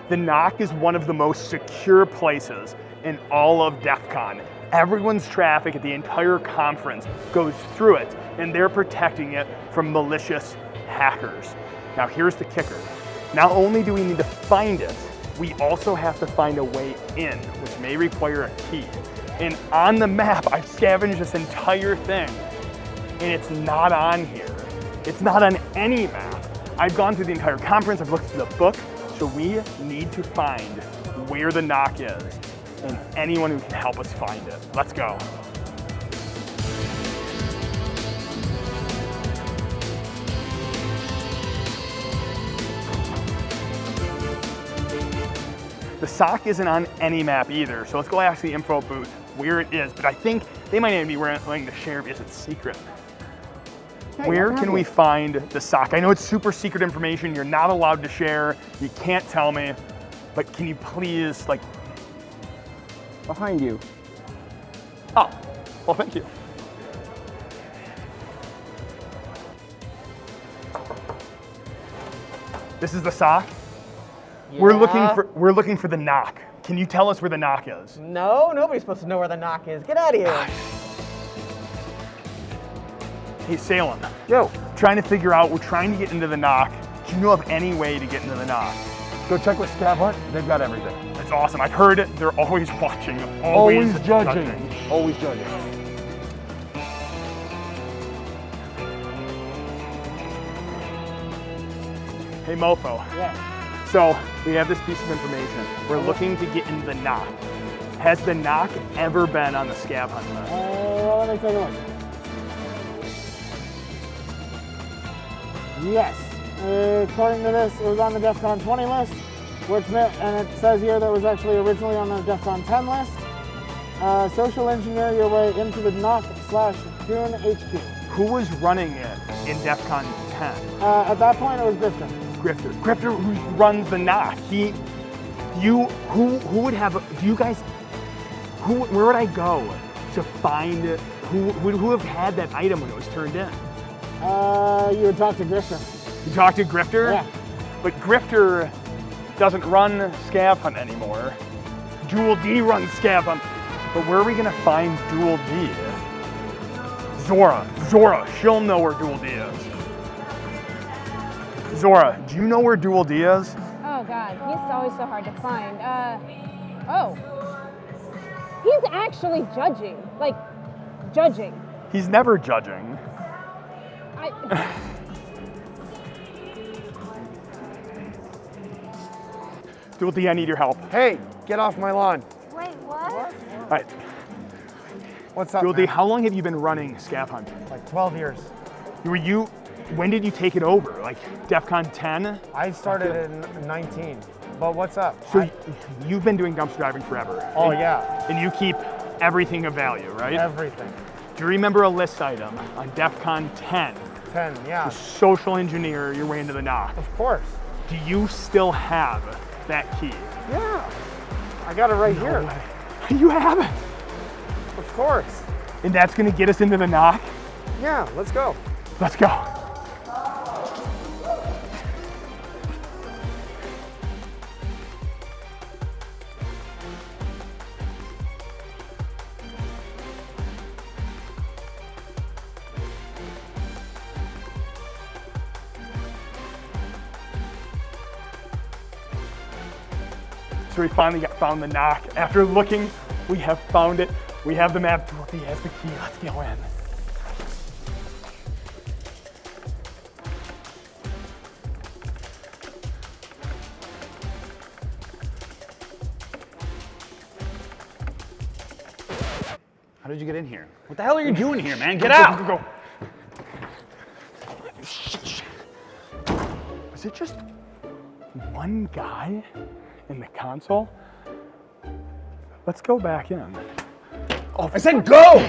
The NOC is one of the most secure places in all of DEF CON. Everyone's traffic at the entire conference goes through it, and they're protecting it from malicious hackers. Now here's the kicker. Not only do we need to find it, we also have to find a way in, which may require a key. And on the map, I've scavenged this entire thing, and it's not on here. It's not on any map. I've gone through the entire conference, I've looked through the book, so we need to find where the NOC is and anyone who can help us find it. Let's go. The SOC isn't on any map either, so let's go ask the info booth where it is, but I think they might even be willing to share because it's secret. Hey, where can we find the SOC? I know it's super secret information, you're not allowed to share, you can't tell me, but can you please, like... Behind you. Oh, well, thank you. This is the SOC? Yeah. We're looking for the NOC. Can you tell us where the NOC is? No, nobody's supposed to know where the NOC is. Get out of here. Hey, Salem. Yo. We're trying to get into the NOC. Do you know of any way to get into the NOC? Go check with ScavHunt. They've got everything. That's awesome. I've heard it. They're always watching. Always judging. Always judging. Hey, Mofo. Yeah. So, we have this piece of information. We're looking to get into the NOC. Has the NOC ever been on the ScavHunt list? Let me take a look. Yes. According to this, it was on the DEF CON 20 list, and it says here that it was actually originally on the DEF CON 10 list. Social engineer your way into the NOC/Goon HQ. Who was running it in DEF CON 10? At that point, it was Grifter. Grifter who runs the NOC. Where would I go to find who have had that item when it was turned in? You would talk to Grifter. You talk to Grifter? Yeah. But Grifter doesn't run ScavHunt anymore. Dual D runs ScavHunt. But where are we gonna find Dual D? Zora, she'll know where Dual D is. Zora, do you know where Dual D is? Oh God, he's always so hard to find. He's actually judging, like judging. He's never judging. Dual D, I need your help. Hey, get off my lawn. Wait, what? All right. What's up, Dual D, man? how long have you been running ScavHunt? Like 12 years. When did you take it over? Like DEF CON 10? I started in 19, but what's up? So you've been doing dumpster diving forever. Oh, yeah. And you keep everything of value, right? Everything. Do you remember a list item on DEF CON 10? 10, yeah. To social engineer your way into the NOC. Of course. Do you still have that key? Yeah. I got it right here. Way. You have it? Of course. And that's gonna get us into the NOC? Yeah, let's go. Let's go. So we finally found the NOC. After looking, we have found it. We have the map. Dorothy has the key. Let's go in. How did you get in here? What the hell are you doing here, man? Get out! Go. Was it just one guy in the console? Let's go back in. Oh, I said go!